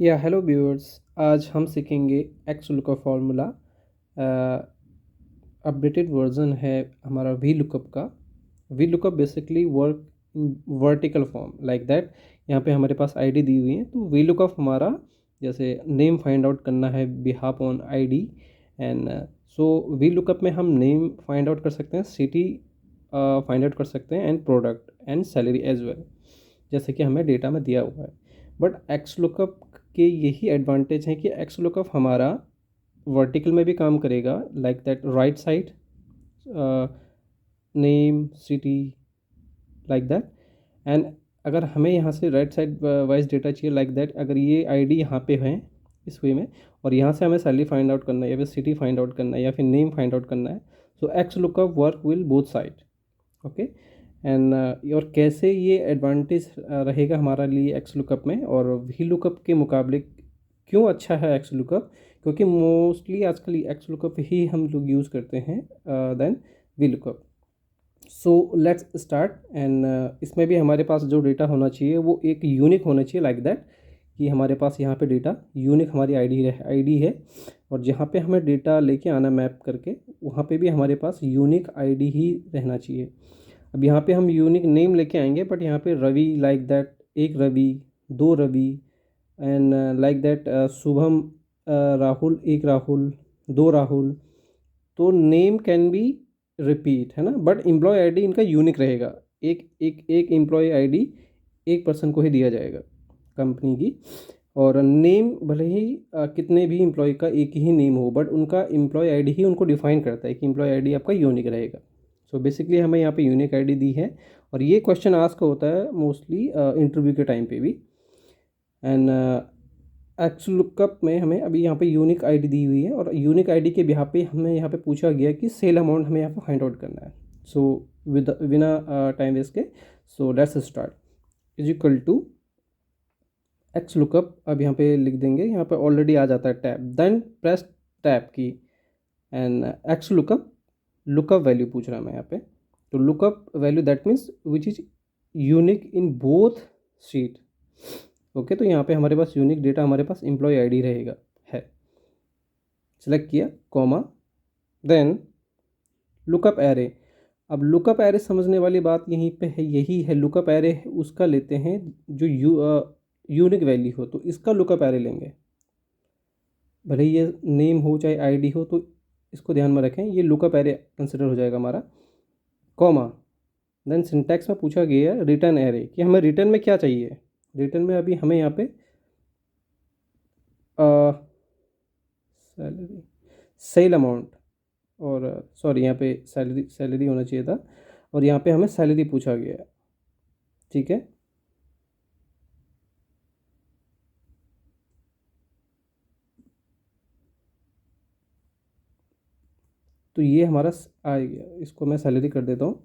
या hello viewers. आज हम सीखेंगे x lookup formula. Updated version है हमारा वी लुकअप का। V lookup basically work in vertical form like that. यहाँ पे हमारे पास आईडी दी हुई है, तो वी लुकअप हमारा जैसे नेम फाइंड आउट करना है behalf on ID. And so V lookup में हम नेम फाइंड आउट कर सकते हैं, सिटी फाइंड आउट कर सकते हैं, and product and salary as well, जैसे कि हमें डेटा में दिया हुआ है। बट एक्स लुकअप के यही एडवांटेज है कि एक्स लुकअप हमारा वर्टिकल में भी काम करेगा, like that right side name city like that. And अगर हमें यहाँ से राइट साइड वाइज डेटा चाहिए लाइक दैट, अगर ये आईडी यहाँ पे है इस वे में, और यहाँ से हमें सैलरी फाइंड आउट करना है या फिर सिटी फाइंड आउट करना है या फिर नेम फाइंड आउट करना है, so X look up work will both side. Okay. And और कैसे ये एडवांटेज रहेगा हमारा लिए एक्स लुकअप में और वी लुकअप के मुकाबले क्यों अच्छा है एक्स लुकअप, क्योंकि मोस्टली आजकल एक्स लुकअप ही हम लोग यूज़ करते हैं then V lookup. So let's start. And इसमें भी हमारे पास जो डेटा होना चाहिए वो एक यूनिक होना चाहिए लाइक दैट, कि हमारे पास यहाँ पे डेटा यूनिक हमारी आईडी है, और जहाँ पे हमें डेटा लेके आना मैप करके वहाँ पे भी हमारे पास यूनिक आईडी ही रहना चाहिए। अब यहाँ पे हम यूनिक नेम लेके आएंगे, बट यहाँ पे रवि लाइक दैट, एक रवि, दो Ravi, and like that Shubham, Rahul, एक राहुल, दो राहुल। तो नेम कैन बी रिपीट, है ना, बट एम्प्लॉय आईडी इनका यूनिक रहेगा। एक एक एक एम्प्लॉय आईडी एक पर्सन को ही दिया जाएगा कंपनी की। और नेम भले ही कितने भी एम्प्लॉय का एक ही नेम हो, बट उनका एम्प्लॉय आईडी ही उनको डिफाइन करता है कि एम्प्लॉय आईडी आपका यूनिक रहेगा। सो बेसिकली हमें यहाँ पे यूनिक आईडी दी है, और ये क्वेश्चन आस्क होता है मोस्टली इंटरव्यू के टाइम पे भी। एंड एक्स लुकअप में हमें अभी यहाँ पे यूनिक आईडी दी हुई है, और यूनिक आईडी के बिहाफ पे हमें यहाँ पे पूछा गया कि सेल अमाउंट हमें यहाँ पे फाइंड आउट करना है। सो विद बिना टाइम वेस्ट के, so let's start. Is equal to X lookup. अब यहाँ पे लिख देंगे, यहाँ पे ऑलरेडी आ जाता है टैब, देन प्रेस टैब की, and x lookup, lookup value पूछ रहा है मैं यहाँ पे। तो lookup value that means which is unique in both sheet. Okay, तो यहाँ पे हमारे पास यूनिक डेटा, हमारे पास एम्प्लॉय आईडी रहेगा है। सेलेक्ट किया, कॉमा, देन लुकअप एरे। अब लुकअप एरे समझने वाली बात यहीं पे है, यही है लुकअप एरे, उसका लेते हैं जो यूनिक वैल्यू हो, तो इसका लुकअप एरे लेंगे। भले ये नेम हो चाहे आईडी हो, तो इसको ध्यान में रखें, ये लुकअप एरे कंसिडर हो जाएगा हमारा, कॉमा। देन सिंटैक्स में पूछा गया है रिटर्न एरे, कि हमें रिटर्न में क्या चाहिए। रिटर्न में अभी हमें यहाँ पे सैलरी, सेल अमाउंट, और सॉरी यहाँ पे सैलरी होना चाहिए था, और यहाँ पे हमें सैलरी पूछा गया है। ठीक है, तो ये हमारा आ गया, इसको मैं सैलरी कर देता हूँ,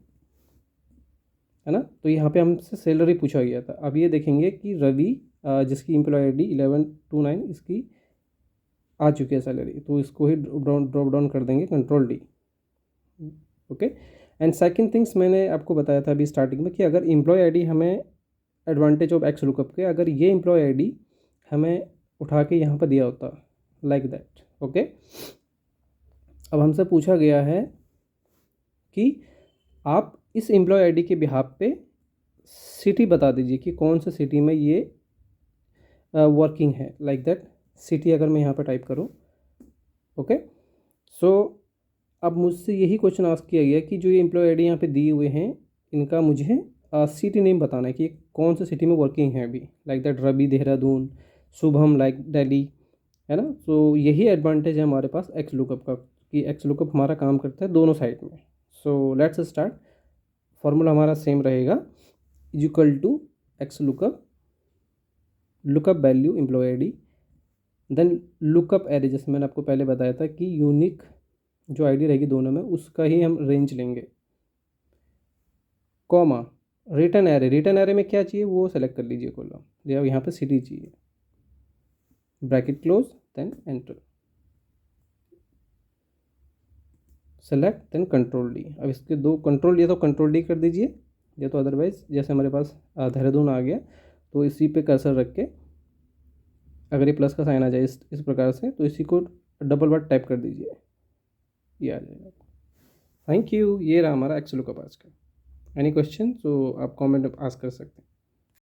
है ना। तो यहाँ पे हमसे सैलरी पूछा गया था। अब ये देखेंगे कि रवि, जिसकी एम्प्लॉय आई डी 1129, इसकी आ चुकी है सैलरी, तो इसको ही ड्रॉप डाउन कर देंगे, control D. Okay. And second things मैंने आपको बताया था अभी स्टार्टिंग में, कि अगर एम्प्लॉय आईडी हमें, एडवांटेज ऑफ एक्स लुकअप के, अगर ये एम्प्लॉय आईडी हमें उठा के यहाँ पर दिया होता लाइक दैट। ओके। अब हमसे पूछा गया है कि आप इस एम्प्लॉय आईडी के बिहाफ पे सिटी बता दीजिए कि कौन से सिटी में ये वर्किंग है लाइक दैट। सिटी अगर मैं यहाँ पर टाइप करूँ, ओके, सो अब मुझसे यही क्वेश्चन आस्क किया गया कि जो ये एम्प्लॉय आईडी यहाँ पे दिए हुए हैं, इनका मुझे सिटी नेम बताना है कि कौन से सिटी में वर्किंग है अभी, like that Ravi Dehradun, Shubham like Delhi, है ना। तो यही एडवांटेज है हमारे पास एक्स लुकअप का, कि एक्स लुकअप हमारा काम करता है दोनों साइड में। So let's start. फॉर्मूला हमारा सेम रहेगा, is equal to X lookup, lookup value employ ID, then lookup array, जैसे मैंने आपको पहले बताया था कि यूनिक जो आईडी रहेगी दोनों में, उसका ही हम रेंज लेंगे, comma, return array. Return array में क्या चाहिए वो सेलेक्ट कर लीजिए कॉलम, या यहाँ पे सिटी चाहिए, bracket close, then enter, select, then control D. अब इसके दो कंट्रोल, ये तो कंट्रोल डी कर दीजिए, या तो अदरवाइज जैसे हमारे पास देहरादून आ गया, तो इसी पे कर्सर रख के अगर ये प्लस का साइन आ जाए इस प्रकार से, तो इसी को डबल बार टाइप कर दीजिए, ये आ जाएगा। थैंक यू, ये रहा हमारा एक्सेल का पास का। एनी क्वेश्चन तो आप कमेंट आस्क कर सकते हैं।